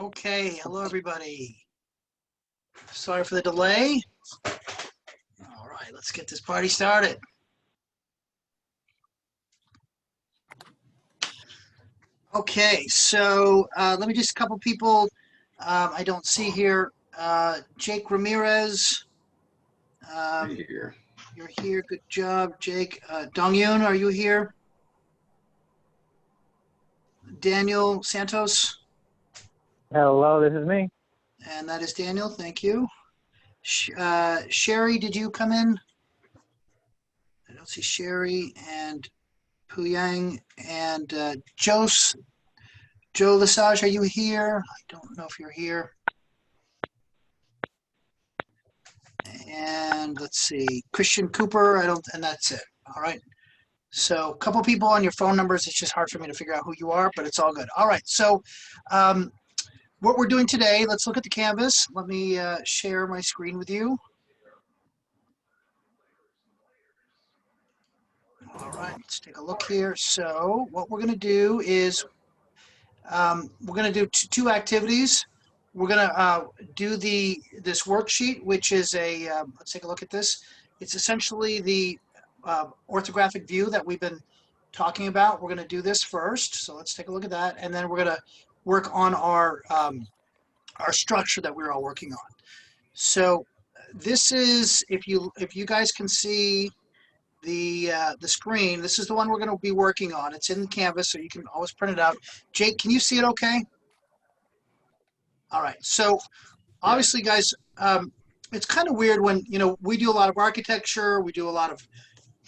Okay, hello everybody. Sorry for the delay. All right, let's get this party started. Okay, so let me just a couple people I don't see here. Jake Ramirez, Here. you're here. Good job, Jake. Dongyun, are you here? Daniel Santos, Hello, this is me. and that is Daniel. Thank you. Sherry, did you come in? I don't see Sherry and Puyang and Joe Lesage, are you here? I don't know if you're here. And let's see, Christian Cooper, and that's it. All right. So a couple people on your phone numbers. It's just hard for me to figure out who you are, but it's all good. All right. So what we're doing today, let's look at the canvas. Let me share my screen with you. All right, let's take a look here. So what we're going to do is we're going to do two activities. We're going to do this worksheet, which is let's take a look at this. It's essentially the orthographic view that we've been talking about. We're going to do this first. So let's take a look at that. And then we're going to work on our structure that we're all working on. So this is, if you guys can see the screen, this is the one we're going to be working on. It's in Canvas, so you can always print it out. Jake, can you see it okay? All right. So obviously, guys, it's kind of weird when, we do a lot of architecture, we do a lot of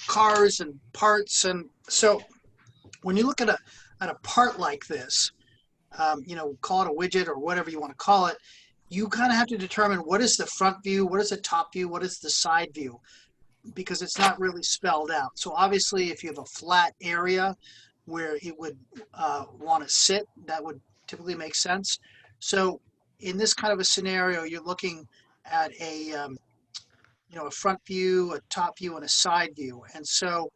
cars and parts. And so when you look at a part like this, call it a widget or whatever you want to call it, you kind of have to determine what is the front view, what is the top view, what is the side view, because it's not really spelled out. So obviously, if you have a flat area where it would want to sit, that would typically make sense. So in this kind of a scenario, you're looking at a front view, a top view, and a side view. And so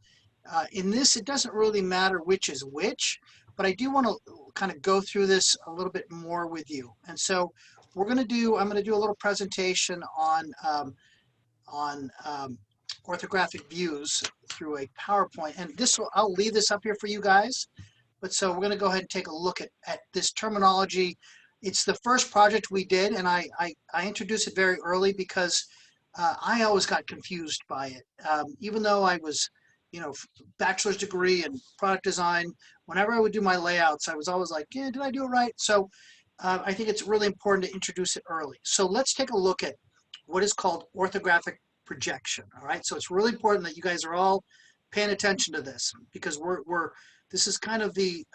in this, it doesn't really matter which is which, but I do want to kind of go through this a little bit more with you. And so I'm going to do a little presentation on orthographic views through a PowerPoint. And I'll leave this up here for you guys. But so we're going to go ahead and take a look at this terminology. It's the first project we did, and I introduced it very early because I always got confused by it. Even though I was, bachelor's degree in product design, whenever I would do my layouts, I was always like, yeah, did I do it right? So I think it's really important to introduce it early. So let's take a look at what is called orthographic projection. All right. So it's really important that you guys are all paying attention to this, because this is kind of the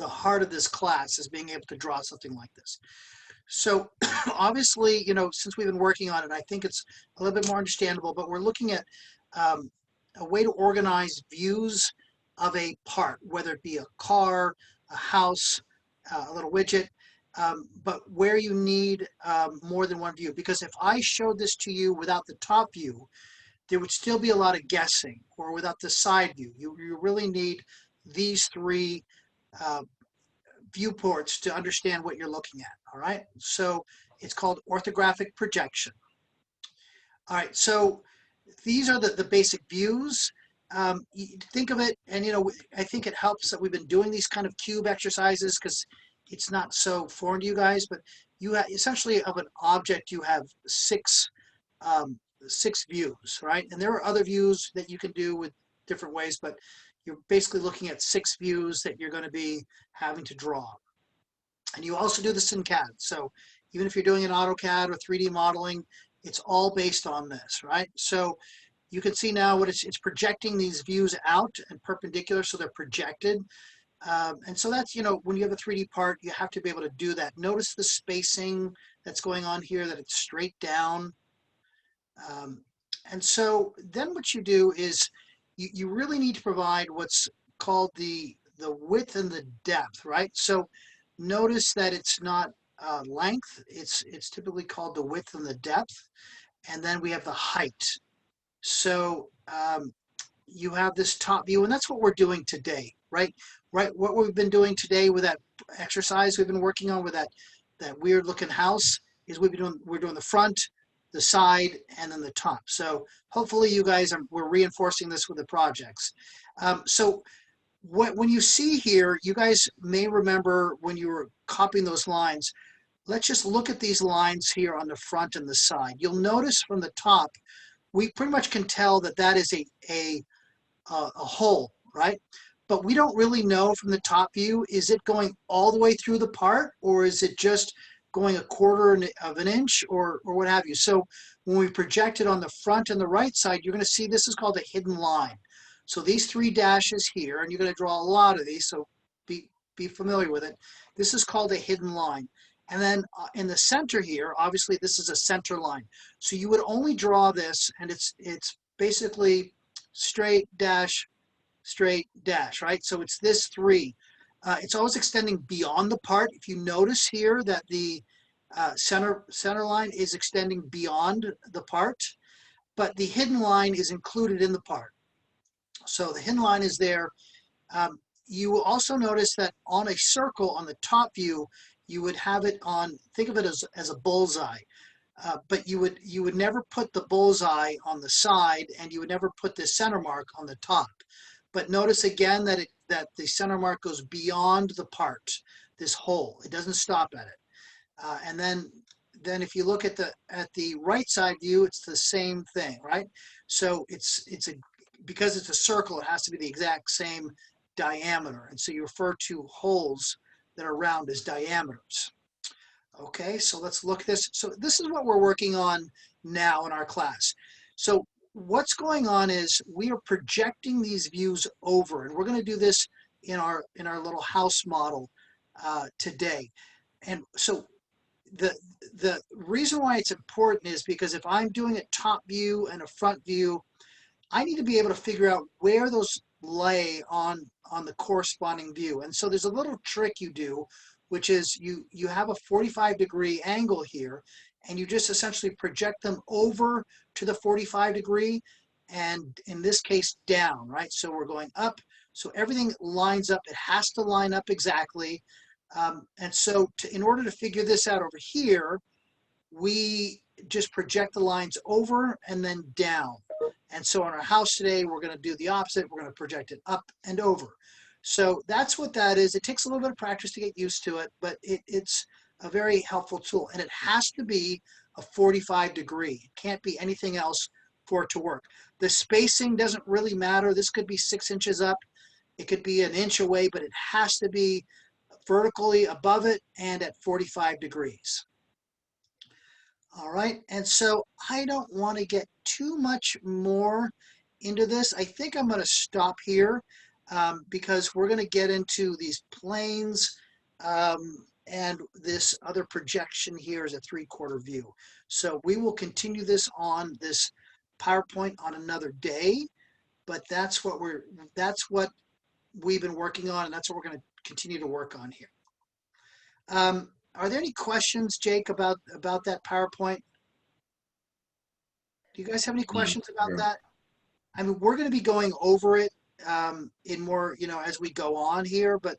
heart of this class, is being able to draw something like this. So obviously, since we've been working on it, I think it's a little bit more understandable, but we're looking at a way to organize views of a part, whether it be a car, a house, a little widget, but where you need more than one view. Because if I showed this to you without the top view, there would still be a lot of guessing, or without the side view. You really need these three viewports to understand what you're looking at. All right. So it's called orthographic projection. All right. So these are the basic views. Think of it, and I think it helps that we've been doing these kind of cube exercises, because it's not so foreign to you guys. But you have essentially, of an object, you have six views, right? And there are other views that you can do with different ways, but you're basically looking at 6 views that you're going to be having to draw. And you also do this in CAD. So even if you're doing an AutoCAD or 3D modeling, it's all based on this, right? So you can see now what it's projecting these views out and perpendicular, so they're projected. And so that's, when you have a 3D part, you have to be able to do that. Notice the spacing that's going on here, that it's straight down. And so then what you do is you really need to provide what's called the width and the depth, right? So notice that it's not length. It's typically called the width and the depth. And then we have the height. So you have this top view, and that's what we're doing today. right? Right, what we've been doing today with that exercise we've been working on with that weird looking house is we're doing the front, the side, and then the top. So hopefully you guys we're reinforcing this with the projects. So when you see here, you guys may remember when you were copying those lines. Let's just look at these lines here on the front and the side. You'll notice from the top, we pretty much can tell that that is a hole, right? But we don't really know from the top view, is it going all the way through the part, or is it just going a quarter of an inch, or what have you? So when we project it on the front and the right side, you're going to see this is called a hidden line. So these 3 dashes here, and you're going to draw a lot of these, so be familiar with it. This is called a hidden line. And then in the center here, obviously this is a center line. So you would only draw this, and it's basically straight dash, right? So it's this 3. It's always extending beyond the part. If you notice here that the center line is extending beyond the part, but the hidden line is included in the part. So the hidden line is there. You will also notice that on a circle on the top view, you would have it on, think of it as a bullseye. But you would never put the bullseye on the side, and you would never put the center mark on the top. But notice again that the center mark goes beyond the part, this hole. It doesn't stop at it. And then if you look at the right side view, it's the same thing, right? So because it's a circle, it has to be the exact same diameter, and so you refer to holes that are round as diameters. Okay, so let's look at this. So this is what we're working on now in our class. So what's going on is we are projecting these views over, and we're going to do this in our little house model today. And so the reason why it's important is because if I'm doing a top view and a front view, I need to be able to figure out where those lay on the corresponding view. And so there's a little trick you do, which is you have a 45-degree angle here, and you just essentially project them over to the 45-degree, and in this case down, right? So we're going up, so everything lines up. It has to line up exactly. And so in order to figure this out over here, we just project the lines over and then down. And so in our house today, we're going to do the opposite. We're going to project it up and over. So that's what that is. It takes a little bit of practice to get used to it, but it's a very helpful tool. And it has to be a 45-degree. It can't be anything else for it to work. The spacing doesn't really matter. This could be 6 inches up. It could be an inch away, but it has to be vertically above it and at 45 degrees. All right, and so I don't want to get too much more into this. I think I'm going to stop here because we're going to get into these planes, and this other projection here is a 3/4 view. So we will continue this on this PowerPoint on another day, but that's what we've been working on, and that's what we're going to continue to work on here. Are there any questions, Jake, about that PowerPoint? Do you guys have any questions about that? I mean, we're going to be going over it in more, as we go on here, but,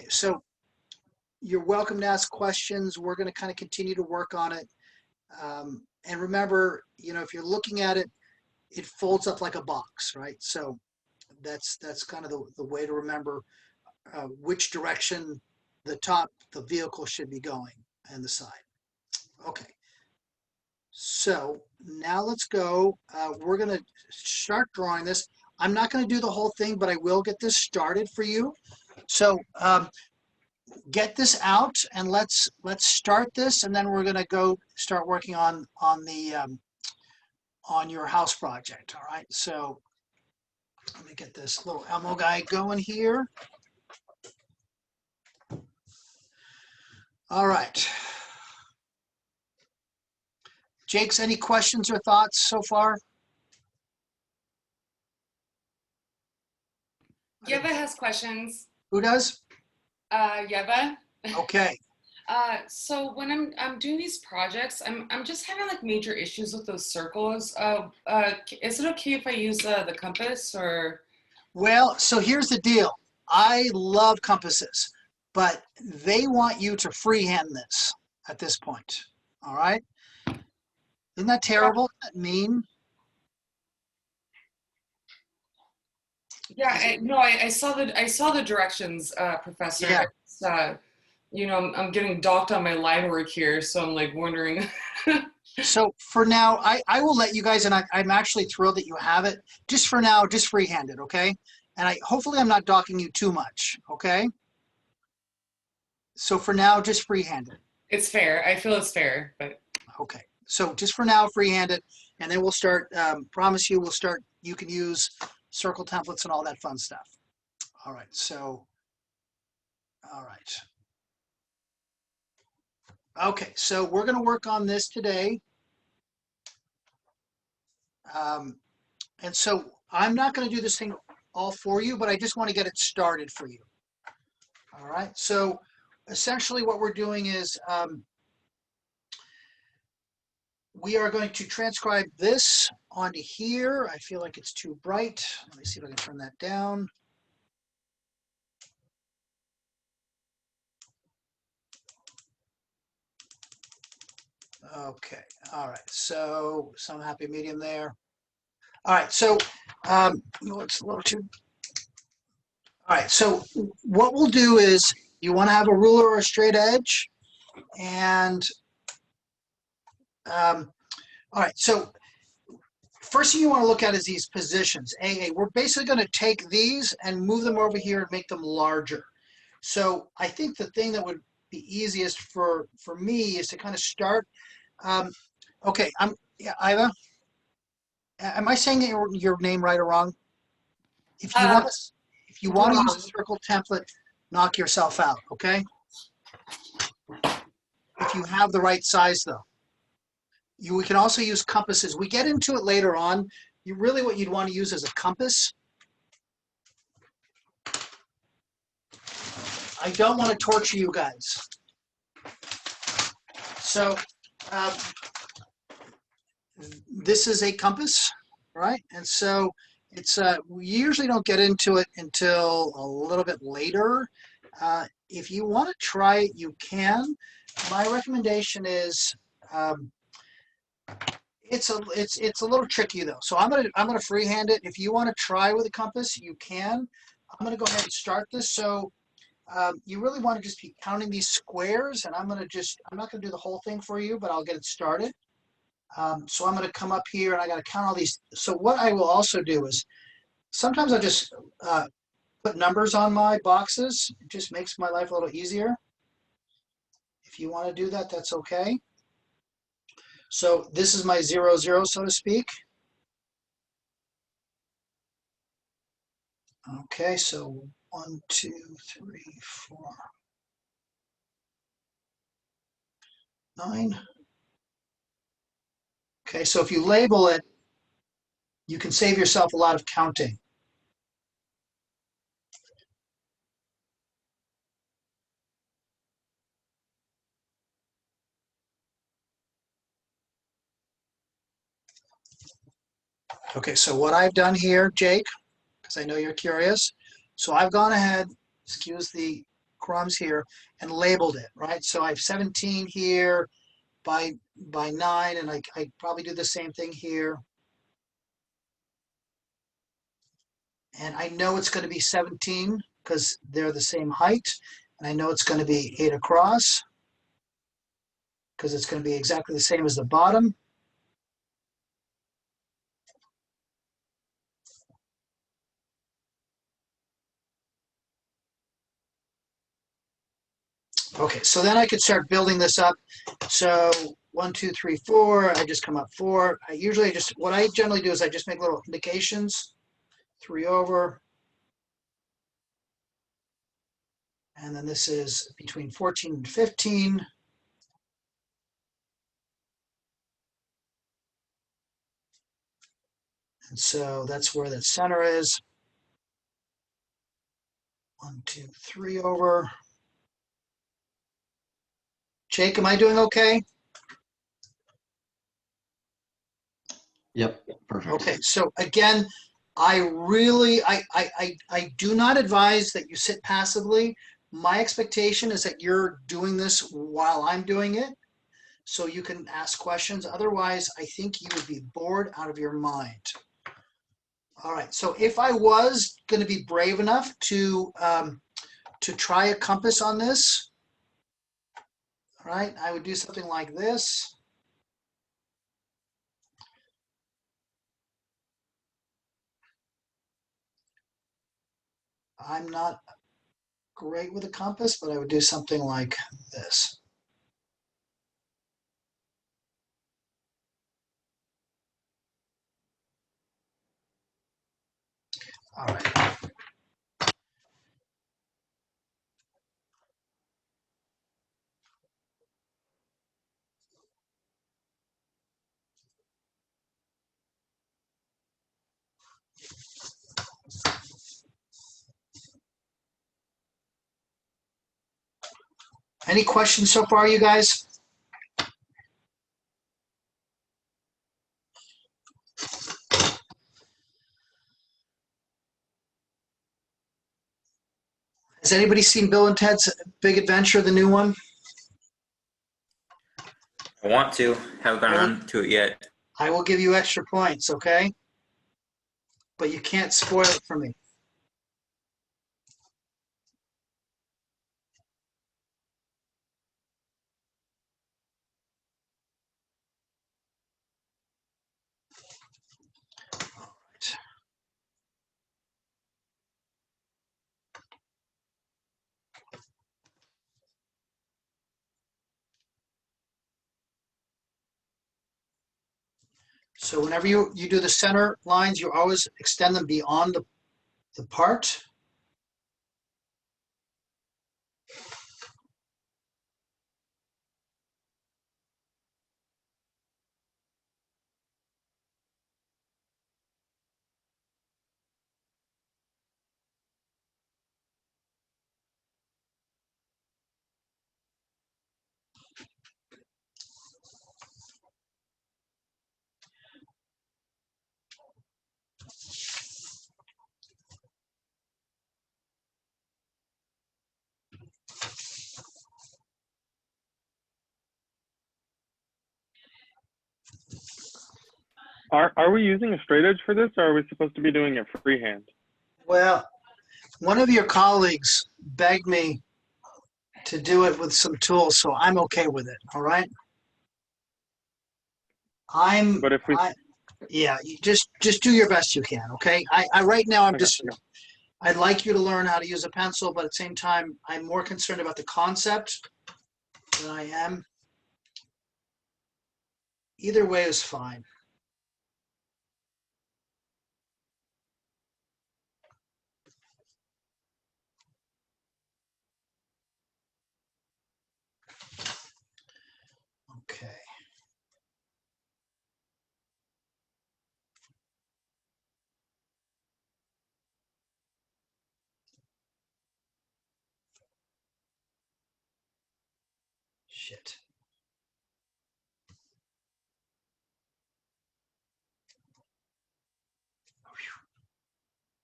so you're welcome to ask questions. We're going to kind of continue to work on it. And remember, if you're looking at it, it folds up like a box, right? So that's kind of the way to remember which direction the vehicle should be going and the side. Okay. So now let's go. We're going to start drawing this. I'm not going to do the whole thing, but I will get this started for you. So get this out and let's start this, and then we're going to go start working on your house project. All right. So let me get this little Elmo guy going here. All right. Jake's, any questions or thoughts so far? Yeva has questions. Who does? Yeva. Okay. So when I'm doing these projects, I'm just having like major issues with those circles. Is it okay if I use the compass or? Well, so here's the deal. I love compasses, but they want you to freehand this at this point. All right? Isn't that terrible? Isn't that mean? Yeah, I saw the directions, Professor. Yeah. It's, I'm getting docked on my line work here, so I'm like wondering. So for now, I will let you guys, and I'm actually thrilled that you have it. Just for now, just freehand it, okay? And hopefully I'm not docking you too much, okay? So for now, just freehand it. It's fair. I feel it's fair, but Okay. So just for now, freehand it, and then we'll start, promise you, we'll start, you can use circle templates and all that fun stuff. All right. So, all right. Okay. So we're going to work on this today. And so I'm not going to do this thing all for you, but I just want to get it started for you. All right. So essentially what we're doing is we are going to transcribe this onto here. I feel like it's too bright. Let me see if I can turn that down. Okay. All right. So some happy medium there. All right. So it's a little too. All right. So what we'll do is you want to have a ruler or a straight edge. And all right. So first thing you want to look at is these positions. We're basically going to take these and move them over here and make them larger. So I think the thing that would be easiest for me is to kind of start. Okay, yeah, Iva, am I saying your name right or wrong? If you want to use a wrong. circle template, knock yourself out, okay? If you have the right size though. We can also use compasses. We get into it later on. What you'd want to use is a compass. I don't want to torture you guys. So this is a compass, right? And so we usually don't get into it until a little bit later. If you want to try it, you can. My recommendation is it's a little tricky though. So I'm gonna freehand it. If you want to try with a compass, you can. I'm gonna go ahead and start this. So you really want to just be counting these squares, and I'm not gonna do the whole thing for you, but I'll get it started. So I'm going to come up here and I got to count all these. So what I will also do is sometimes I just put numbers on my boxes. It just makes my life a little easier. If you want to do that, that's okay. So this is my 0, 0, so to speak. Okay, so 1, 2, 3, 4, 9. Okay, so if you label it, you can save yourself a lot of counting. Okay, so what I've done here, Jake, because I know you're curious, so I've gone ahead, excuse the crumbs here, and labeled it, right? So I have 17 here by 9, and I probably do the same thing here. And I know it's going to be 17 because they're the same height. And I know it's going to be 8 across because it's going to be exactly the same as the bottom. Okay, so then I could start building this up. So 1, 2, 3, 4. I just come up 4. What I generally do is I just make little indications. 3 over. And then this is between 14 and 15. And so that's where that center is. 1, 2, 3 over. Jake, am I doing okay? Yep, perfect. Okay, so again, I do not advise that you sit passively. My expectation is that you're doing this while I'm doing it, so you can ask questions. Otherwise, I think you would be bored out of your mind. All right, so if I was going to be brave enough to try a compass on this, all right, I would do something like this. I'm not great with a compass, but I would do something like this. All right. Any questions so far, you guys? Has anybody seen Bill and Ted's Big Adventure, the new one? I want to. Haven't gotten around to it yet. I will give you extra points, okay? But you can't spoil it for me. So whenever you do the center lines, you always extend them beyond the part. Are we using a straight edge for this, or are we supposed to be doing it freehand? Well, one of your colleagues begged me to do it with some tools, so I'm okay with it, all right? But if we, Yeah, you just do your best you can, okay? I right now I'm Okay, just, I'd like you to learn how to use a pencil, but at the same time, I'm more concerned about the concept than I am. Either way is fine. Okay. Shit.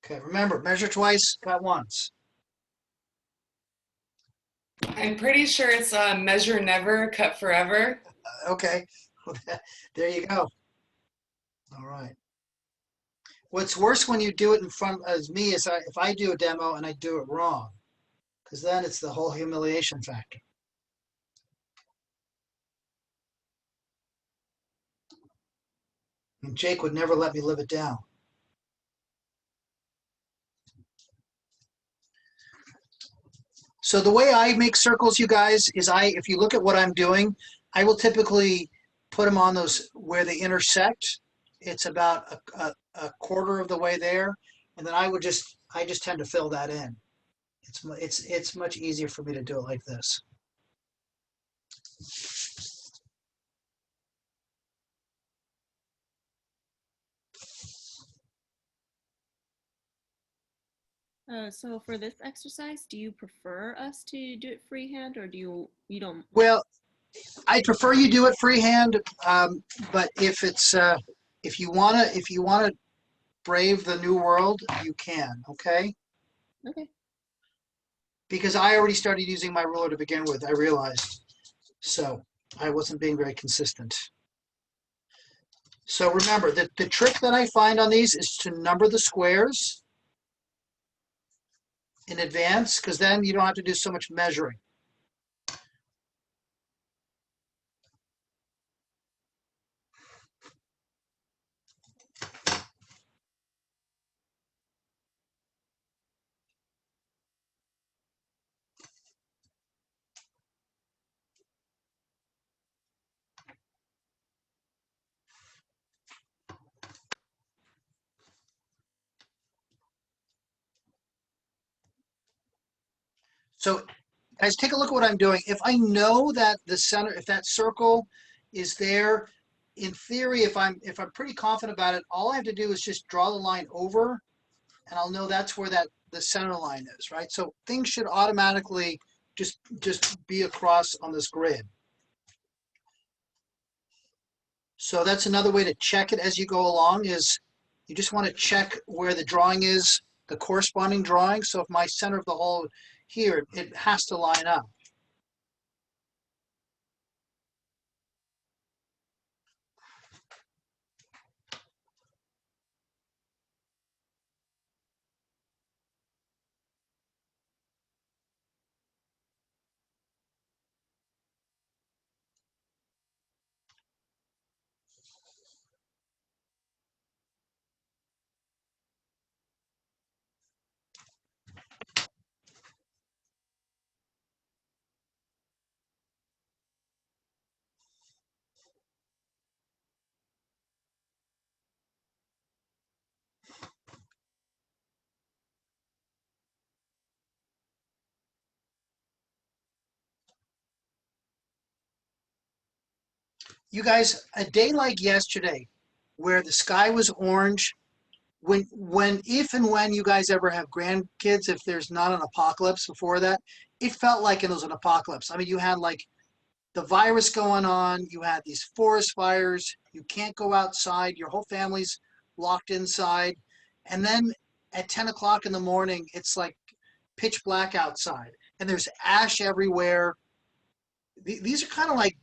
Okay, remember, measure twice, cut once. I'm pretty sure it's measure never, cut forever. Okay, there you go. All right. What's worse when you do it in front of me is if I do a demo and I do it wrong, because then it's the whole humiliation factor. And Jake would never let me live it down. So the way I make circles, you guys, is if you look at what I'm doing, I will typically put them on those where they intersect. It's about a quarter of the way there, and then I just tend to fill that in. It's much easier for me to do it like this. So for this exercise, do you prefer us to do it freehand, or you don't? Well, I prefer you do it freehand, but if it's if you wanna brave the new world, you can, okay? Okay. Because I already started using my ruler to begin with, I realized. So I wasn't being very consistent. So remember that the trick that I find on these is to number the squares in advance, because then you don't have to do so much measuring. So guys, take a look at what I'm doing. If I know that the center, if that circle is there, in theory, if I'm pretty confident about it, all I have to do is just draw the line over, and I'll know that's where the center line is, right? So things should automatically just be across on this grid. So that's another way to check it as you go along, is you just want to check where the drawing is, the corresponding drawing. So if my center of the hole here, it has to line up. You guys, a day like yesterday, where the sky was orange, if and when you guys ever have grandkids, if there's not an apocalypse before that, it felt like it was an apocalypse. I mean, you had like the virus going on, you had these forest fires, you can't go outside, your whole family's locked inside. And then at 10 o'clock in the morning, it's like pitch black outside and there's ash everywhere. These are kind of like,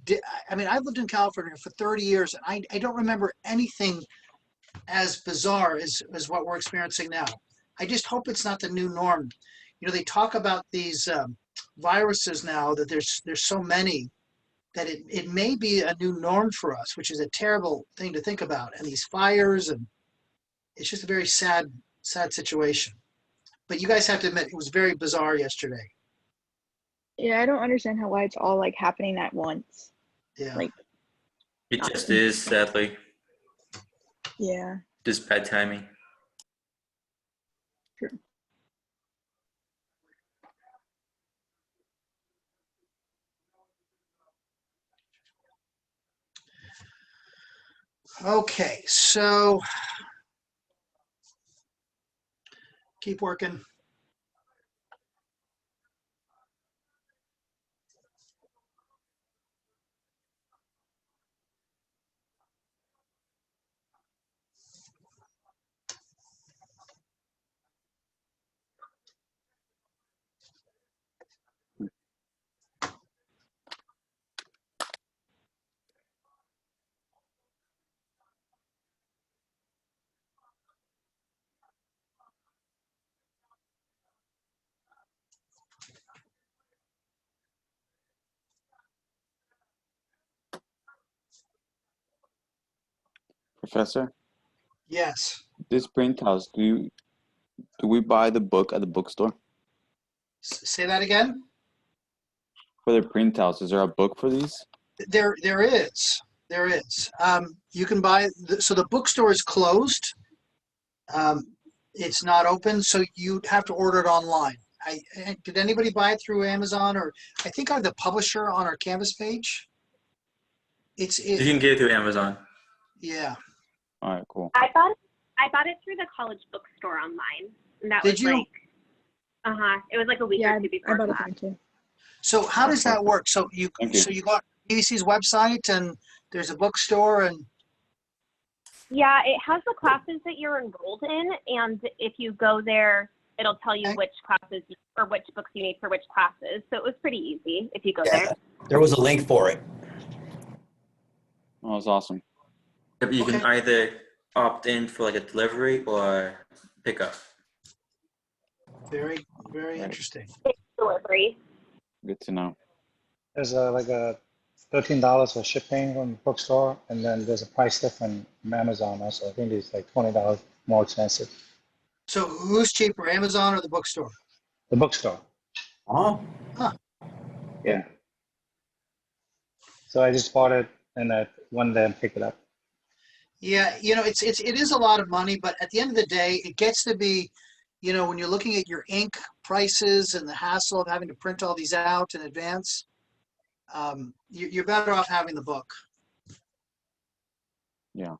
I mean, I've lived in California for 30 years and I don't remember anything as bizarre as what we're experiencing now. I just hope it's not the new norm. You know, they talk about these viruses now, that there's so many, that it may be a new norm for us, which is a terrible thing to think about. And these fires, and it's just a very sad situation. But you guys have to admit, it was very bizarre yesterday. Yeah, I don't understand why it's all like happening at once. Yeah. Like, It just is, sadly. yeah. Just bad timing. True. Okay, so keep working. Professor, Yes. this printouts, do we buy the book at the bookstore? Say that again. For the printouts, is there a book for these? There is. You can buy. So the bookstore is closed. It's not open, so you have to order it online. Did anybody buy it through Amazon, or I think I have the publisher on our Canvas page. You can get it through Amazon. Yeah. All right, cool. I bought it through the college bookstore online. And that Did was you? like, it was like a week Yeah, or two I before bought it class. there too. So how does that work? So Thank you. you go on BBC's website and there's a bookstore, and Yeah, it has the classes that you're enrolled in, and if you go there, it'll tell you Okay. which classes or which books you need for which classes. So it was pretty easy if you go Yeah, there. there was a link for it. Oh, that's awesome. You can Okay. either opt in for like a delivery or pickup. Very, very Right. interesting. Delivery. Good to know. There's like a $13 for shipping from the bookstore, and then there's a price difference from Amazon also. I think it's like $20 more expensive. So who's cheaper, Amazon or the bookstore? The bookstore. Oh, Yeah. So I just bought it and I went there and picked it up. Yeah, it is a lot of money, but at the end of the day, it gets to be, when you're looking at your ink prices and the hassle of having to print all these out in advance, you're better off having the book. Yeah.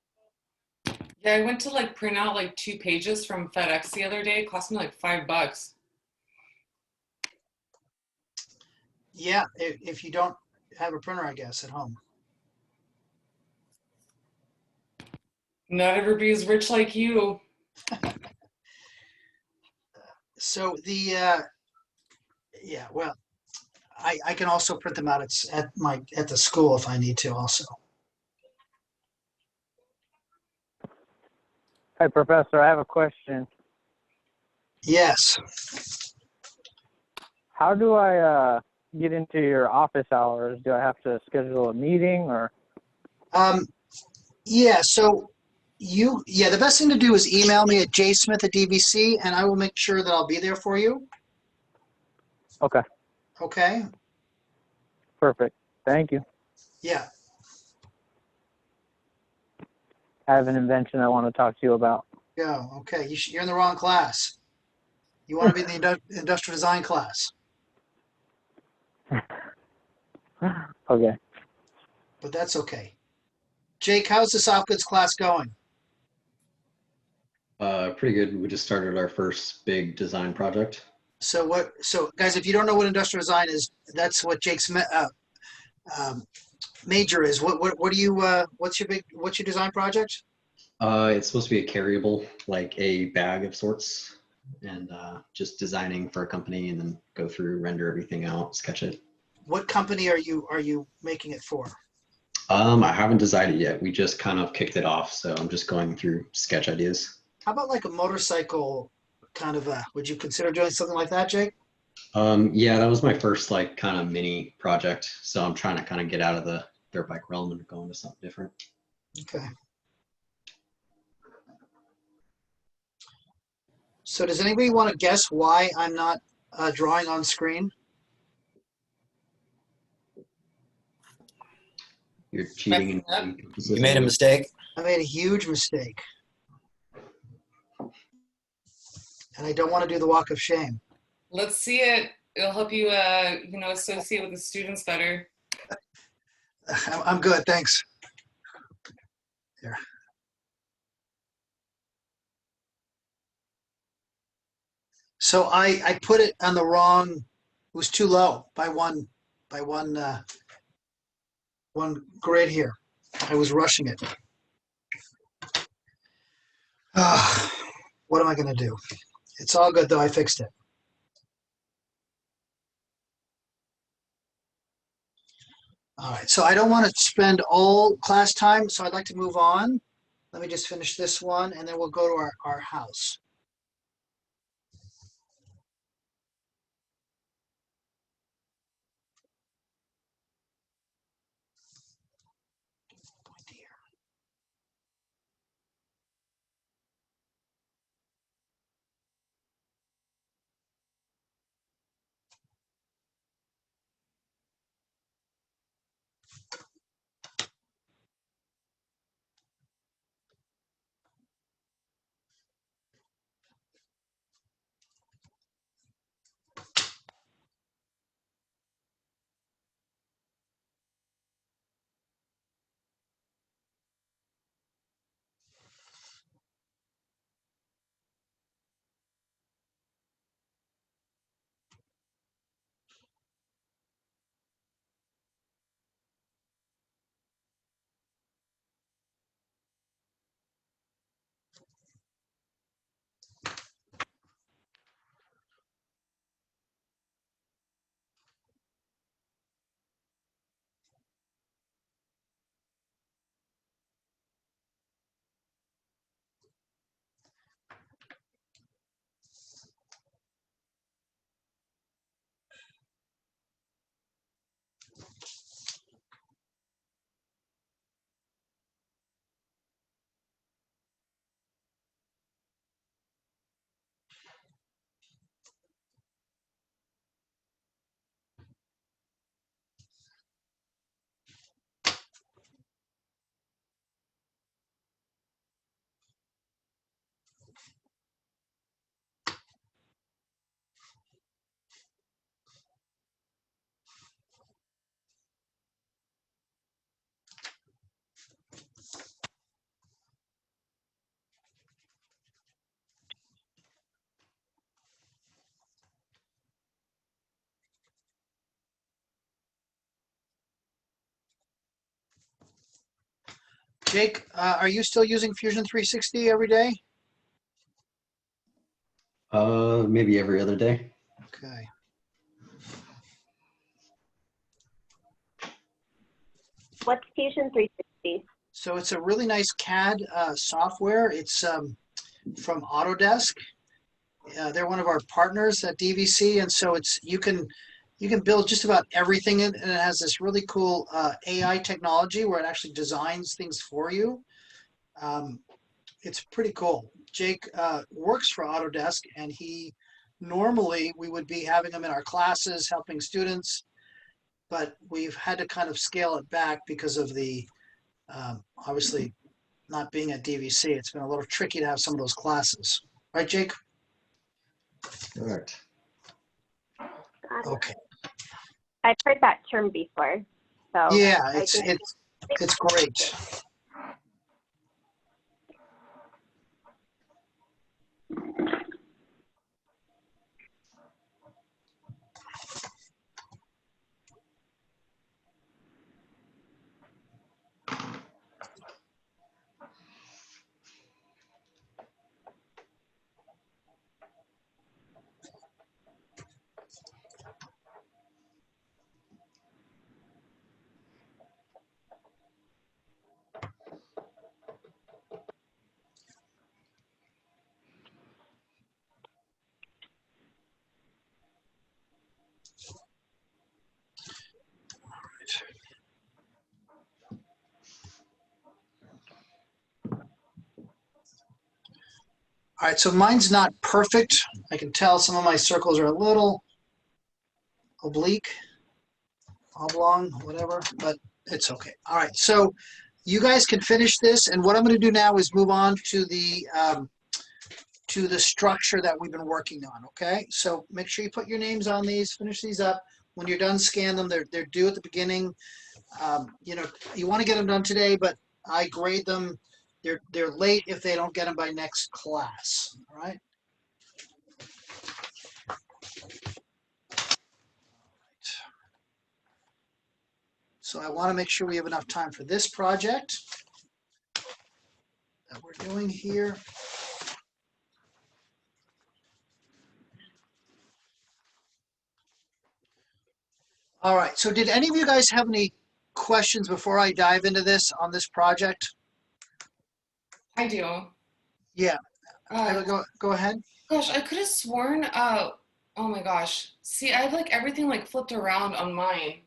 Yeah, I went to like print out like 2 pages from FedEx the other day. It cost me like $5. Yeah, if you don't have a printer, I guess, at home. Not everybody's rich like you. So yeah, well, I can also print them out at the school if I need to also. Hi, Professor. I have a question. Yes. How do I get into your office hours? Do I have to schedule a meeting or? Yeah, so the best thing to do is email me at jsmith@dvc, and I will make sure that I'll be there for you. Okay, Okay? perfect. Thank you. Yeah. I have an invention I want to talk to you about. Go. Okay. You're in the wrong class. You want to be in the industrial design class, Okay. but that's okay. Jake, how's the soft goods class going? Pretty good. We just started our first big design project. So guys, if you don't know what industrial design is, that's what Jake's major is. What do you what's your design project? It's supposed to be a carryable, like a bag of sorts, and just designing for a company and then go through, render everything out, sketch it. What company are you making it for? I haven't designed it yet. We just kind of kicked it off, so I'm just going through sketch ideas. How about like a motorcycle kind of would you consider doing something like that, Jake? Yeah, that was my first like kind of mini project. So I'm trying to kind of get out of the dirt bike realm and go into something different. Okay. So does anybody want to guess why I'm not drawing on screen? You're cheating. You made a mistake. I made a huge mistake. And I don't want to do the walk of shame. Let's see it. It'll help you, associate with the students better. I'm good, thanks. There. So I put it on the wrong. It was too low by one grid here. I was rushing it. What am I going to do? It's all good though. I fixed it. All right. So I don't want to spend all class time, so I'd like to move on. Let me just finish this one, and then we'll go to our house. Jake, are you still using Fusion 360 every day? Maybe every other day. Okay. What's Fusion 360? So it's a really nice CAD software. It's from Autodesk. They're one of our partners at DVC, and so it's you can build just about everything in, and it has this really cool AI technology where it actually designs things for you. It's pretty cool. Jake works for Autodesk, and normally we would be having him in our classes helping students, but we've had to kind of scale it back because of the obviously not being at DVC. It's been a little tricky to have some of those classes, right, Jake? Correct. Okay. I've heard that term before. So Yeah, I think it's great. All right, so mine's not perfect. I can tell some of my circles are a little oblique, oblong, whatever, but it's okay. All right, so you guys can finish this, and what I'm going to do now is move on to the structure that we've been working on. Okay, so make sure you put your names on these, finish these up. When you're done, scan them. They're due at the beginning. You know, you want to get them done today, but I grade them. They're late if they don't get them by next class. All right. So I want to make sure we have enough time for this project that we're doing here. All right, so did any of you guys have any questions before I dive into this on this project? I do. Yeah, go ahead. Gosh, I could have sworn, oh my gosh. See, I have like everything like flipped around on mine.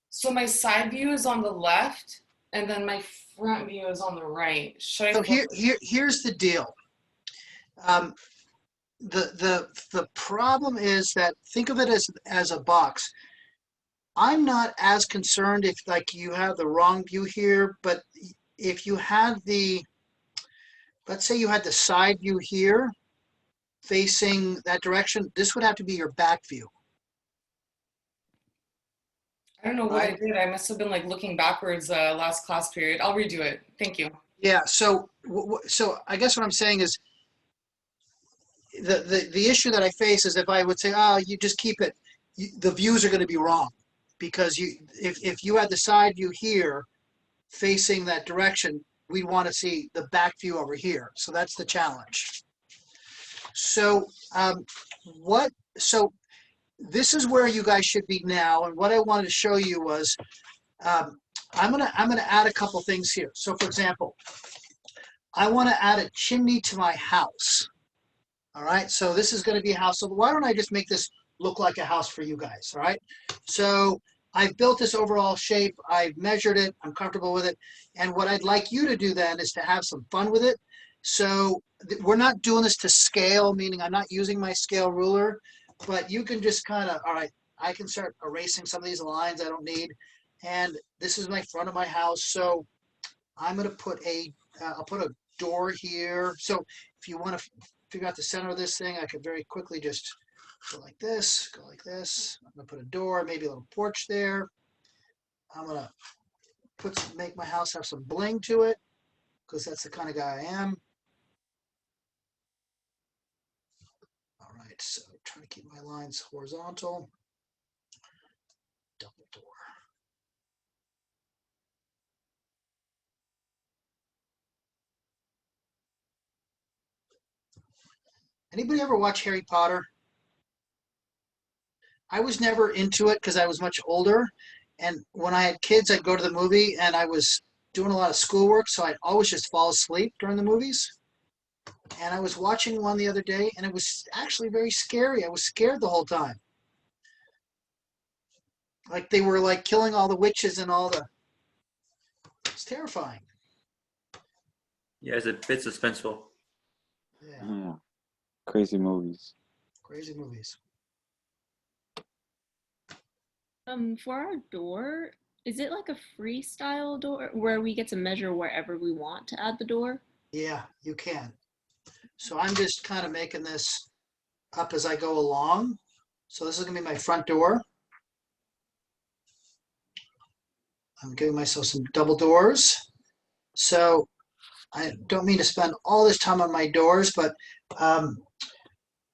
So my side view is on the left, and then my front view is on the right. Should I So flip? here's the deal. The problem is that think of it as a box. I'm not as concerned if like you have the wrong view here, but if you had let's say you had the side view here facing that direction, this would have to be your back view. I don't know what Right. I did. I must have been like looking backwards last class period. I'll redo it. Thank you. Yeah, so I guess what I'm saying is the issue that I face is if I would say, oh, you just keep it, the views are going to be wrong because if you had the side view here facing that direction, we'd want to see the back view over here. So that's the challenge. So so this is where you guys should be now. And what I wanted to show you was I'm gonna add a couple things here. So for example, I want to add a chimney to my house. All right, so this is going to be a house. So why don't I just make this look like a house for you guys? All right, so I've built this overall shape. I've measured it. I'm comfortable with it. And what I'd like you to do then is to have some fun with it. So we're not doing this to scale, meaning I'm not using my scale ruler, but you can just kind of, all right, I can start erasing some of these lines I don't need. And this is my front of my house. So I'm going to put I'll put a door here. So if you want to figure out the center of this thing, I could very quickly just go like this, go like this. I'm going to put a door, maybe a little porch there. I'm going to make my house have some bling to it because that's the kind of guy I am. All right, so trying to keep my lines horizontal. Double door. Anybody ever watch Harry Potter? I was never into it because I was much older. And when I had kids, I'd go to the movie and I was doing a lot of schoolwork, so I'd always just fall asleep during the movies. And I was watching one the other day and it was actually very scary. I was scared the whole time. Like they were like killing all the witches and all the. It's terrifying. Yeah, it's a bit suspenseful. Yeah, Yeah. Crazy movies. crazy movies. For our door, is it like a freestyle door where we get to measure wherever we want to add the door? Yeah, you can. So I'm just kind of making this up as I go along. So this is going to be my front door. I'm giving myself some double doors. So I don't mean to spend all this time on my doors, but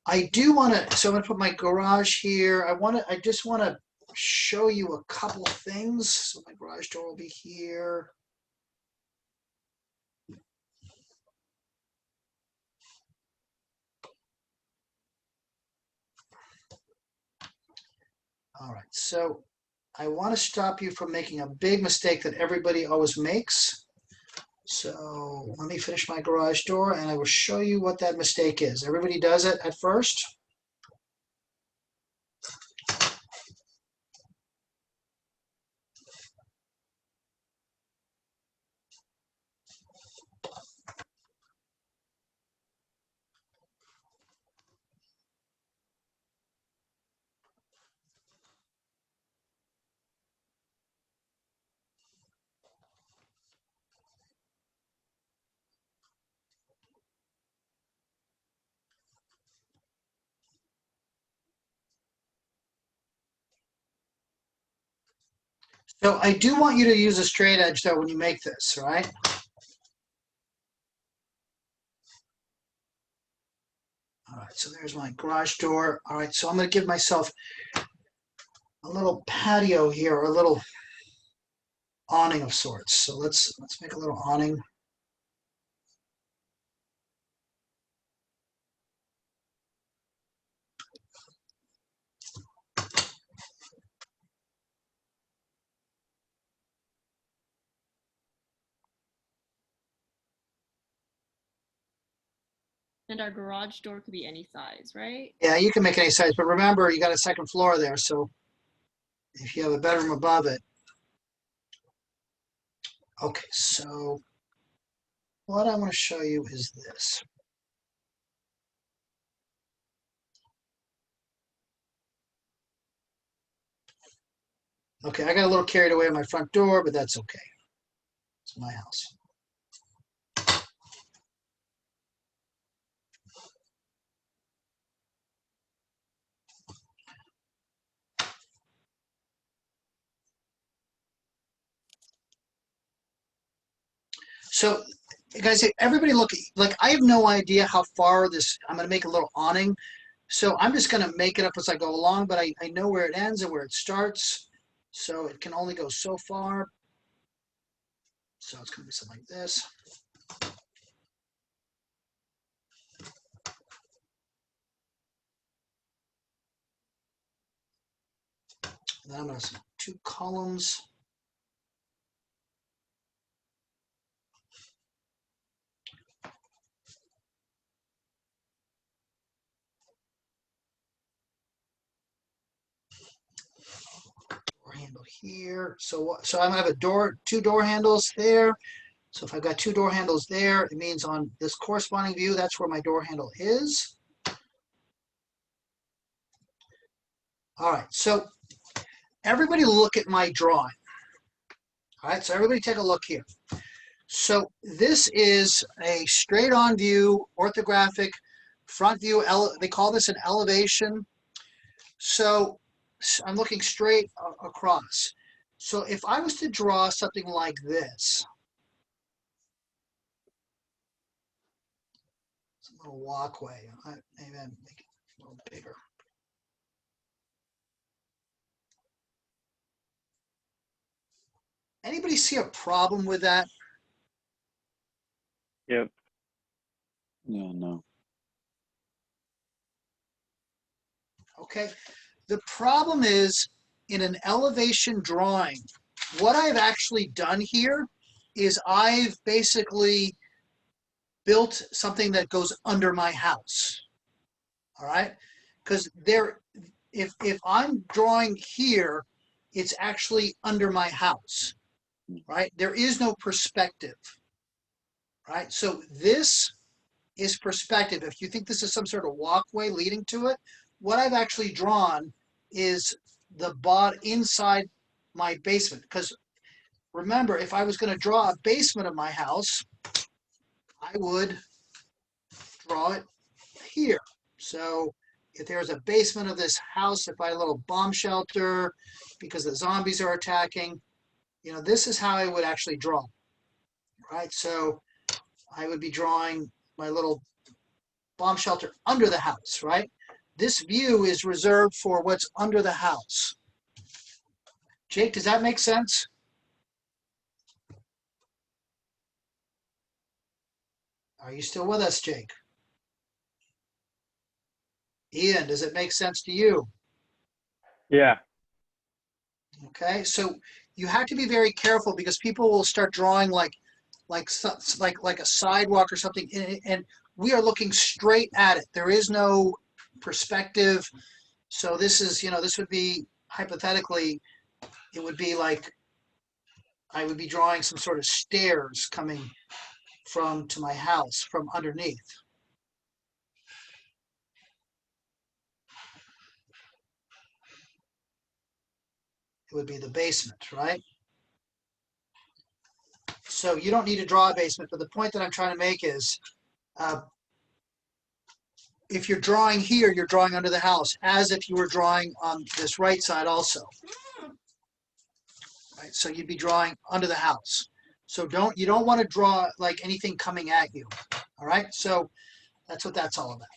I do want to, so I'm going to put my garage here. I just want to show you a couple things. So my garage door will be here. All right, so I want to stop you from making a big mistake that everybody always makes. So let me finish my garage door and I will show you what that mistake is. Everybody does it at first. So I do want you to use a straight edge though when you make this, right? All right, so there's my garage door. All right, so I'm going to give myself a little patio here, or a little awning of sorts. So let's make a little awning. And our garage door could be any size, right? Yeah, you can make any size, but remember you got a second floor there, so if you have a bedroom above it. Okay, so what I want to show you is this. Okay, I got a little carried away on my front door, but that's okay. It's my house. So, guys, everybody look, like I have no idea how far this, I'm going to make a little awning. So I'm just going to make it up as I go along, but I know where it ends and where it starts. So it can only go so far. So it's going to be something like this. And then I'm going to have 2 columns. Door handle here. So I'm going to have a 2 door handles there. So if I've got 2 door handles there, it means on this corresponding view, that's where my door handle is. All right, so everybody look at my drawing. All right, so everybody take a look here. So this is a straight on view, orthographic front view. They call this an elevation. So I'm looking straight across. So if I was to draw something like this, it's a little walkway. Maybe I make it a little bigger. Anybody see a problem with that? Yep. Yeah, no. Okay. The problem is in an elevation drawing, what I've actually done here is I've basically built something that goes under my house. All right. Because if I'm drawing here, it's actually under my house, right? There is no perspective, right? So this is perspective. If you think this is some sort of walkway leading to it, what I've actually drawn is the bot inside my basement. Because remember, if I was going to draw a basement of my house, I would draw it here. So if there's a basement of this house, if I had a little bomb shelter because the zombies are attacking, this is how I would actually draw, right? So I would be drawing my little bomb shelter under the house, right? This view is reserved for what's under the house. Jake, does that make sense? Are you still with us, Jake? Ian, does it make sense to you? Yeah. Okay, so you have to be very careful because people will start drawing like a sidewalk or something, and we are looking straight at it. There is no perspective. So this is, this would be hypothetically, it would be like I would be drawing some sort of stairs coming to my house from underneath. It would be the basement, right? So you don't need to draw a basement, but the point that I'm trying to make is if you're drawing here, you're drawing under the house as if you were drawing on this right side also. Right? So you'd be drawing under the house. So you don't want to draw like anything coming at you. All right, so that's what that's all about.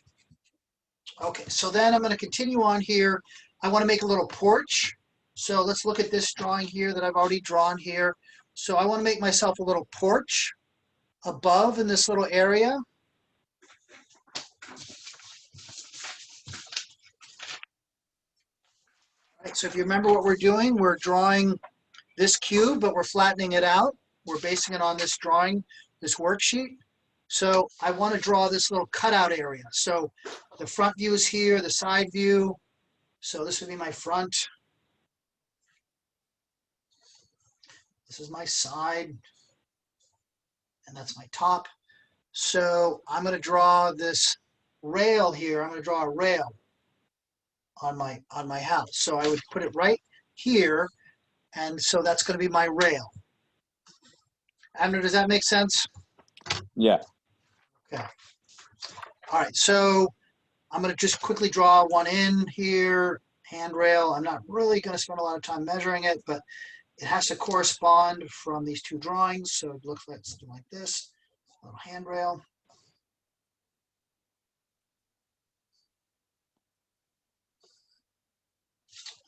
Okay, so then I'm going to continue on here. I want to make a little porch. So let's look at this drawing here that I've already drawn here. So I want to make myself a little porch above in this little area. Right, so if you remember what we're doing, we're drawing this cube, but we're flattening it out. We're basing it on this drawing, this worksheet. So I want to draw this little cutout area. So the front view is here, the side view. So this would be my front. This is my side. And that's my top. So I'm going to draw this rail here. I'm going to draw a rail on my house. So I would put it right here. And so that's going to be my rail. Abner, does that make sense? Yeah. Okay. All right, so I'm going to just quickly draw one in here, handrail. I'm not really going to spend a lot of time measuring it, but it has to correspond from these two drawings. So it looks like something like this, a little handrail.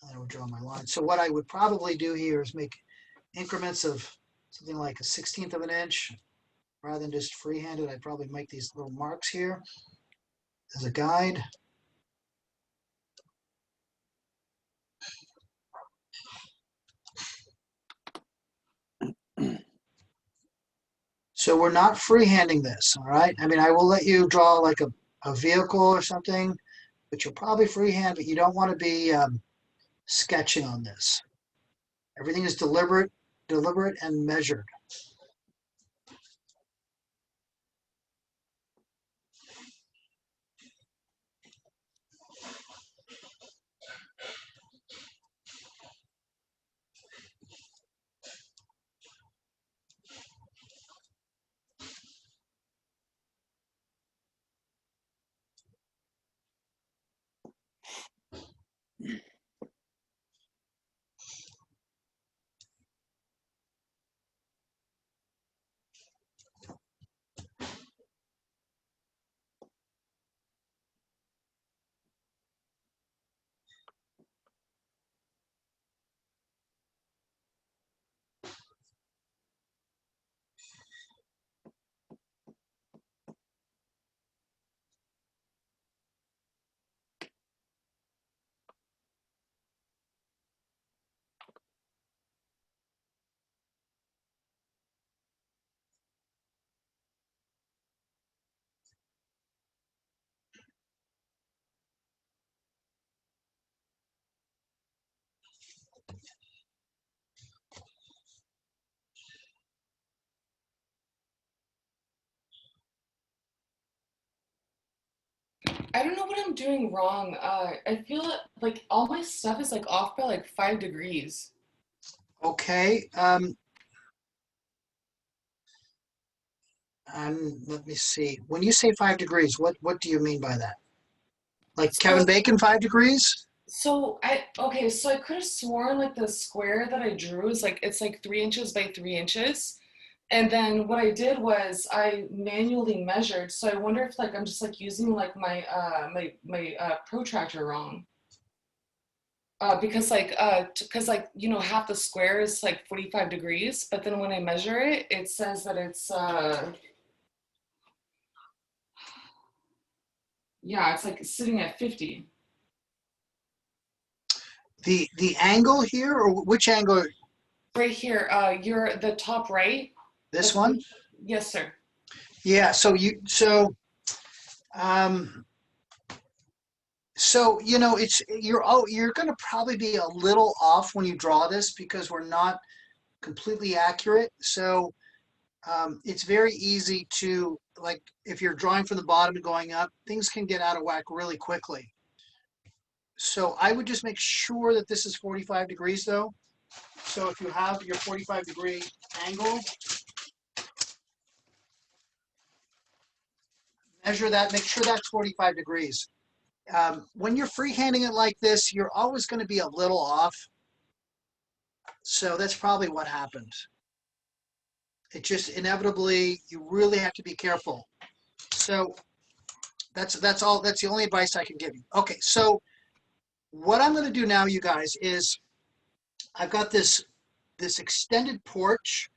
And I would draw my line. So what I would probably do here is make increments of something like 1/16 of an inch. Rather than just freehanded, I'd probably make these little marks here as a guide. So we're not freehanding this, all right? I mean, I will let you draw like a vehicle or something, but you'll probably freehand, but you don't want to be sketching on this. Everything is deliberate and measured. I don't know what I'm doing wrong. I feel like all my stuff is like off by like 5 degrees. Okay. Let me see. When you say 5 degrees, what do you mean by that? Like Kevin So, Bacon 5 degrees? so I could have sworn like the square that I drew is like it's like 3 inches by 3 inches. And then what I did was I manually measured. So I wonder if like I'm just like using like my protractor wrong. Because like half the square is like 45 degrees, but then when I measure it, it says that it's yeah, it's like sitting at 50. The angle here, or which angle? Right here, you're the top right. This one? Yes, sir. Yeah. Um, so you're going to probably be a little off when you draw this because we're not completely accurate. So it's very easy to, like, if you're drawing from the bottom and going up, things can get out of whack really quickly. So I would just make sure that this is 45 degrees though. So if you have your 45-degree angle, measure that, make sure that's 45 degrees. When you're freehanding it like this, you're always going to be a little off. So that's probably what happened. It just inevitably, you really have to be careful. So that's all. That's the only advice I can give you. Okay, so what I'm going to do now, you guys, is I've got this extended porch.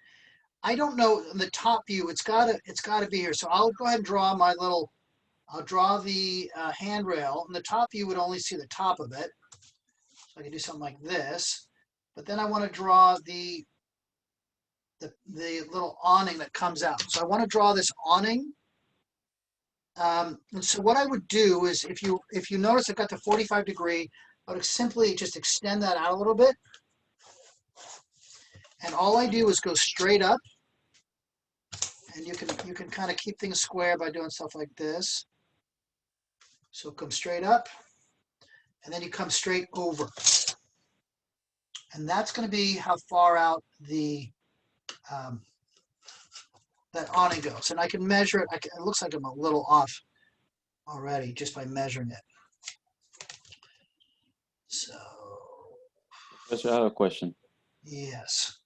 I don't know in the top view. It's gotta be here. So I'll go ahead and draw my little. I'll draw the handrail. In the top view, would only see the top of it. So I can do something like this. But then I want to draw the little awning that comes out. So I want to draw this awning. And so what I would do is, if you notice, I've got the 45-degree. I would simply just extend that out a little bit. And all I do is go straight up. And you can kind of keep things square by doing stuff like this. So come straight up, and then you come straight over. And that's going to be how far out that awning goes. And I can measure it. It looks like I'm a little off already just by measuring it. So. Professor, I have a question. Yes.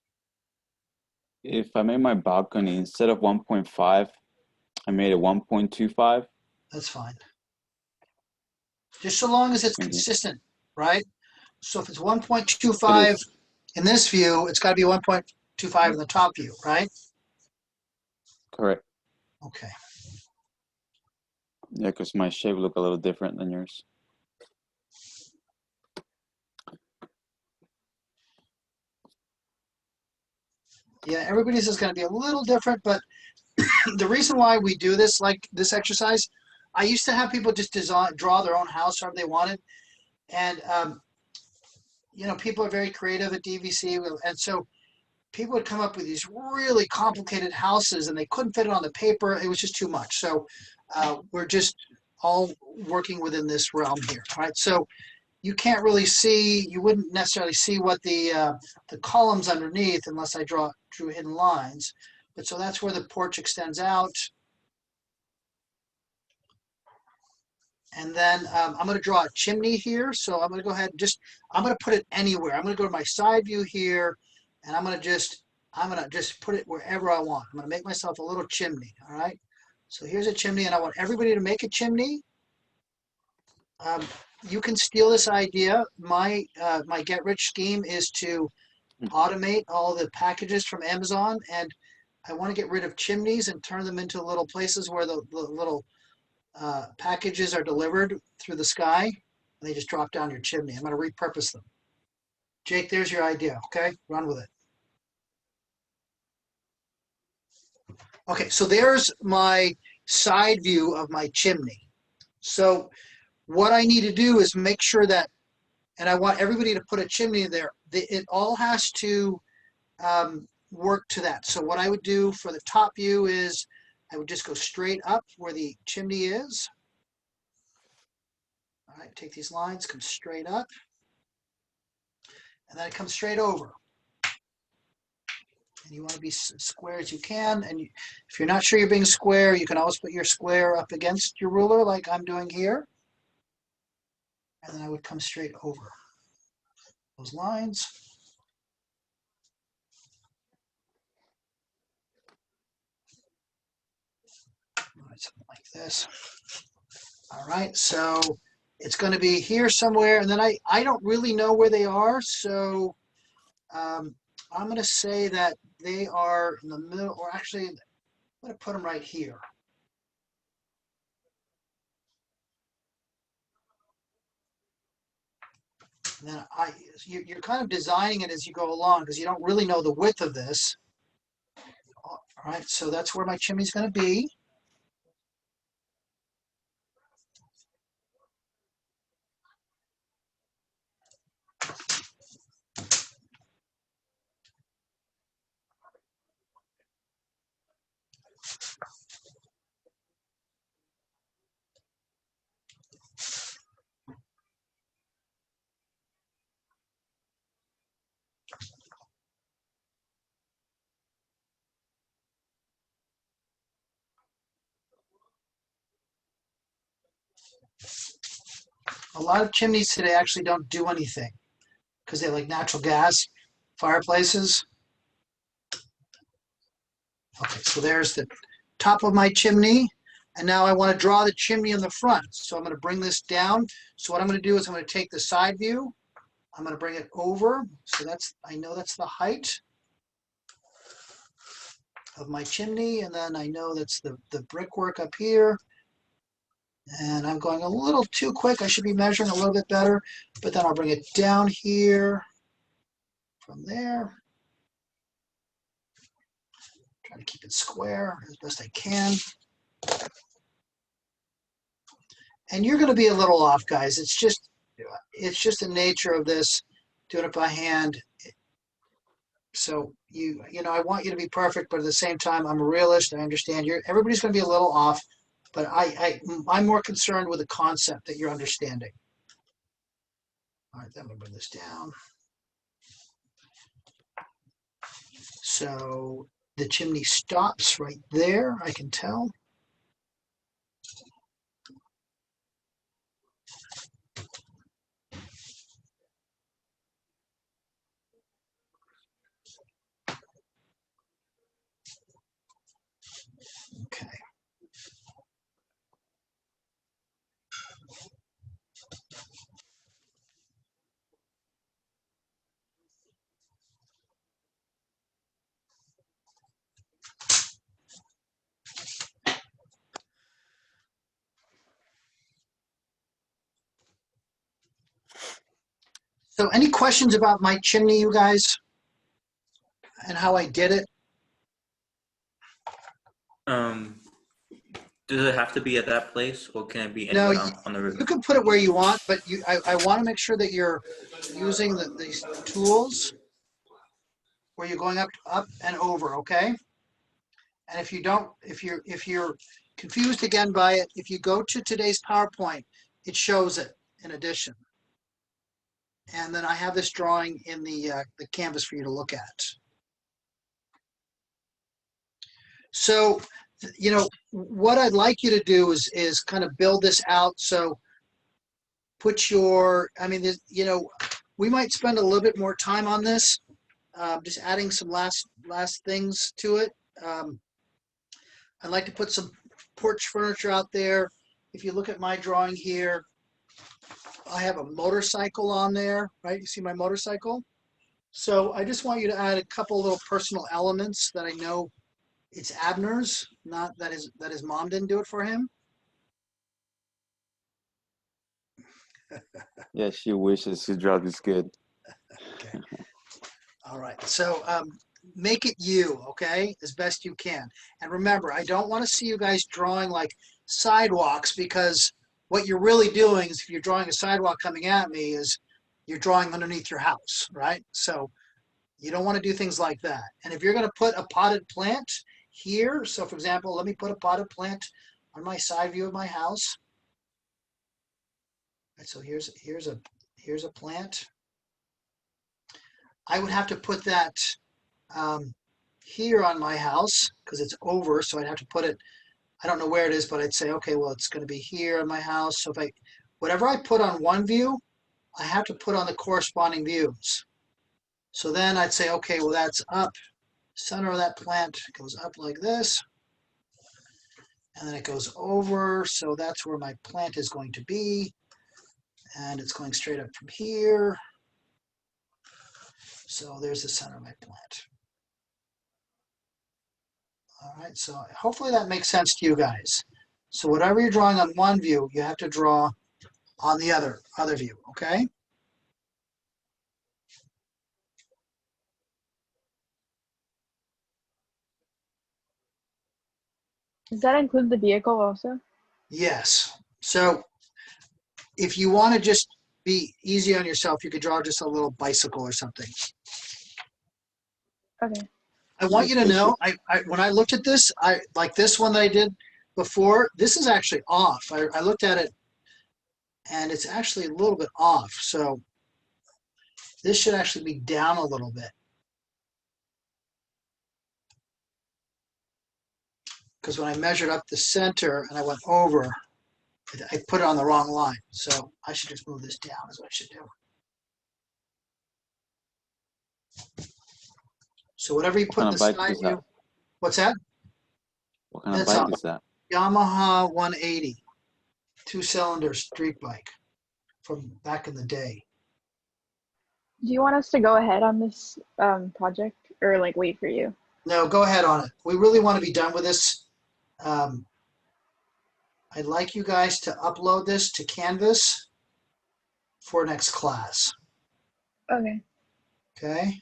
If I made my balcony instead of 1.5, I made it 1.25. That's fine. Just so long as it's consistent, right? So if it's 1.25 in this view, it's got to be 1.25 in the top view, right? Correct. Okay. Yeah, because my shape look a little different than yours. Yeah, everybody's is going to be a little different, but the reason why we do this, like this exercise, I used to have people just draw their own house however they wanted. And, people are very creative at DVC. And so people would come up with these really complicated houses and they couldn't fit it on the paper. It was just too much. So we're just all working within this realm here, right? So you can't really see, you wouldn't necessarily see what the columns underneath unless I drew hidden lines. But so that's where the porch extends out. And then I'm going to draw a chimney here. So I'm going to go ahead and I'm going to put it anywhere. I'm going to go to my side view here, and I'm going to just put it wherever I want. I'm going to make myself a little chimney. All right. So here's a chimney, and I want everybody to make a chimney. You can steal this idea. My get rich scheme is to automate all the packages from Amazon, and I want to get rid of chimneys and turn them into little places where the little packages are delivered through the sky, and they just drop down your chimney. I'm going to repurpose them. Jake, there's your idea. Okay, run with it. Okay, so there's my side view of my chimney. So what I need to do is make sure that, and I want everybody to put a chimney there. It all has to work to that. So what I would do for the top view is I would just go straight up where the chimney is. I take these lines, come straight up, and then it comes straight over. And you want to be as square as you can. And if you're not sure you're being square, you can always put your square up against your ruler like I'm doing here. And then I would come straight over those lines. Something like this. All right, so it's going to be here somewhere, and then I don't really know where they are, so I'm going to say that they are in the middle, or actually, I'm going to put them right here. And then you're kind of designing it as you go along because you don't really know the width of this. All right, so that's where my chimney's going to be. A lot of chimneys today actually don't do anything because they have like natural gas fireplaces. Okay, so there's the top of my chimney. And now I want to draw the chimney in the front. So I'm going to bring this down. So what I'm going to do is I'm going to take the side view. I'm going to bring it over. So I know that's the height of my chimney. And then I know that's the brickwork up here. And I'm going a little too quick. I should be measuring a little bit better. But then I'll bring it down here from there. Try to keep it square as best I can. And you're going to be a little off, guys. It's just the nature of this, doing it by hand. So you know, I want you to be perfect, but at the same time, I'm a realist. I understand everybody's going to be a little off, but I'm more concerned with the concept that you're understanding. All right, then I'm going to bring this down. So the chimney stops right there, I can tell. Okay. So any questions about my chimney, you guys, and how I did it? Does it have to be at that place, or can it be No, anywhere on the roof? you can put it where you want, but I want to make sure that you're using these tools where you're going up and over, okay? And if you're confused again by it, if you go to today's PowerPoint, it shows it in addition. And then I have this drawing in the canvas for you to look at. So, you know, what I'd like you to do is kind of build this out. So put I mean, you know, we might spend a little bit more time on this, just adding some last things to it. I'd like to put some porch furniture out there. If you look at my drawing here, I have a motorcycle on there, right? You see my motorcycle? So I just want you to add a couple little personal elements that I know it's Abner's, not that his mom didn't do it for him. Yeah, she wishes she dropped this good. Okay. All right. So make it you, okay, as best you can. And remember, I don't want to see you guys drawing like sidewalks, because what you're really doing is, if you're drawing a sidewalk coming at me, is you're drawing underneath your house, right? So you don't want to do things like that. And if you're going to put a potted plant here, so for example, let me put a potted plant on my side view of my house. right, so here's a plant. I would have to put that here on my house because it's over, so I'd have to put it, I don't know where it is, but I'd say, okay, well, it's going to be here on my house. So if whatever I put on one view, I have to put on the corresponding views. So then I'd say, okay, well, that's up. Center of that plant goes up like this. And then it goes over. So that's where my plant is going to be. And it's going straight up from here. So there's the center of my plant. All right, so hopefully that makes sense to you guys. So whatever you're drawing on one view, you have to draw on the other view, okay? Does that include the vehicle also? Yes. So if you want to just be easy on yourself, you could draw just a little bicycle or something. Okay. I want you to know, when I looked at this, like this one that I did before, this is actually off. I looked at it and it's actually a little bit off. So this should actually be down a little bit. Because when I measured up the center and I went over, I put it on the wrong line. So I should just move this down is what I should do. So whatever you put in the side view, what's that? What kind of bike is that? Yamaha 180, 2-cylinder street bike from back in the day. Do you want us to go ahead on this project or like wait for you? No, go ahead on it. We really want to be done with this. I'd like you guys to upload this to Canvas for next class. Okay. Okay.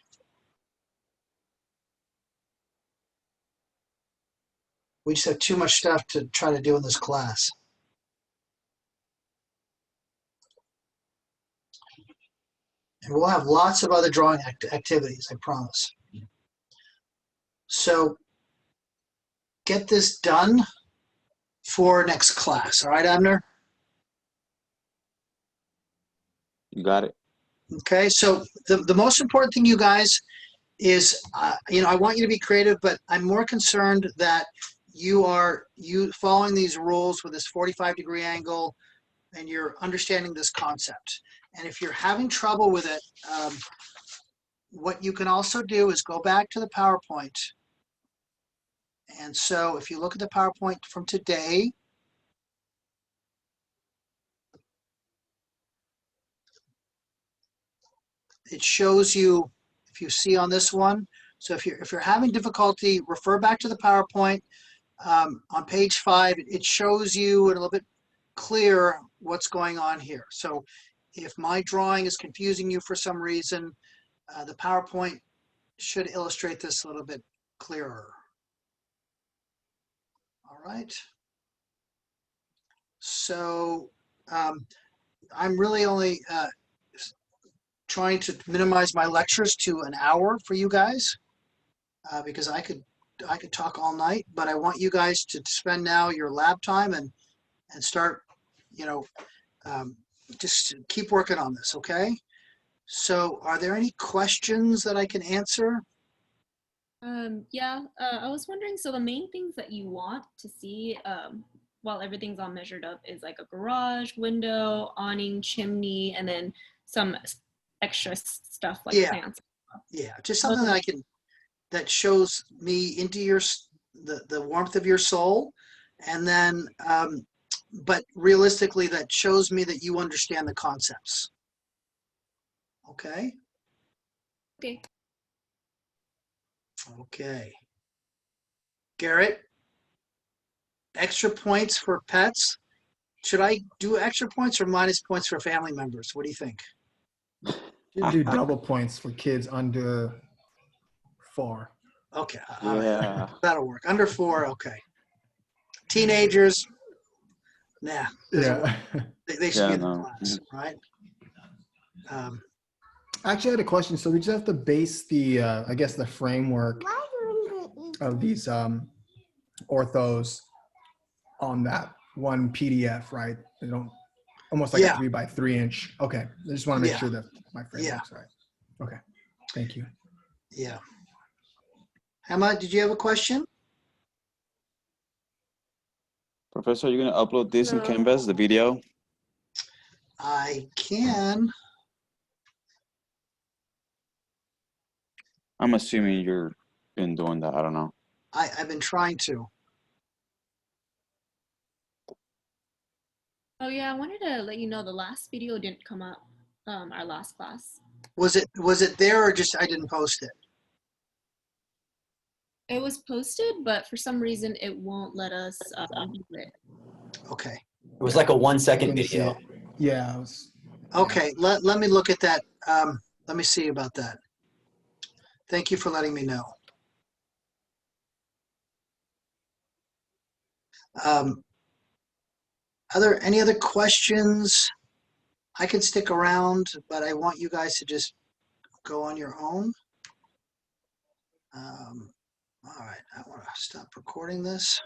We just have too much stuff to try to do in this class. And we'll have lots of other drawing activities, I promise. So get this done for next class. All right, Abner? You got it. Okay, so the most important thing, you guys, is, I want you to be creative, but I'm more concerned that you following these rules with this 45-degree angle and you're understanding this concept. And if you're having trouble with it, what you can also do is go back to the PowerPoint. And so if you look at the PowerPoint from today, it shows you, if you see on this one, so if you're having difficulty, refer back to the PowerPoint. On page 5, it shows you a little bit clearer what's going on here. So if my drawing is confusing you for some reason, the PowerPoint should illustrate this a little bit clearer. All right. So I'm really only trying to minimize my lectures to an hour for you guys because I could talk all night, but I want you guys to spend now your lab time and start, just keep working on this, okay? So are there any questions that I can answer? Yeah, I was wondering, so the main things that you want to see while everything's all measured up is like a garage, window, awning, chimney, and then some extra stuff like plants. Yeah, just something that that shows me into the warmth of your soul, and then but realistically that shows me that you understand the concepts. Okay? Okay. Okay. Garrett, extra points for pets. Should I do extra points or minus points for family members? What do you think? You do double points for kids under 4. Okay. Yeah. That'll work. Under 4, okay. Teenagers, nah. Yeah. They should be in the class, right? Actually, I had a question. So we just have to base the, I guess, the framework of these orthos on that one PDF, right? They don't. almost like Yeah. a 3x3 inch. Okay. I just want to make Yeah. sure that my frame Yeah. looks right. Okay. Thank you. Yeah. Emma, did you have a question? Professor, you're gonna upload this in No. Canvas, the video? I can. I'm assuming you've been doing that. I don't know. I've been trying to. Oh yeah, I wanted to let you know the last video didn't come up. Our last class. Was it there or just I didn't post it? It was posted, but for some reason it won't let us view it. Okay. It was like a 1 second Let me see video. it. Yeah, I was. Okay. Let me look at that. Let me see about that. Thank you for letting me know. Any other questions? I can stick around, but I want you guys to just go on your own. All right, I want to stop recording this.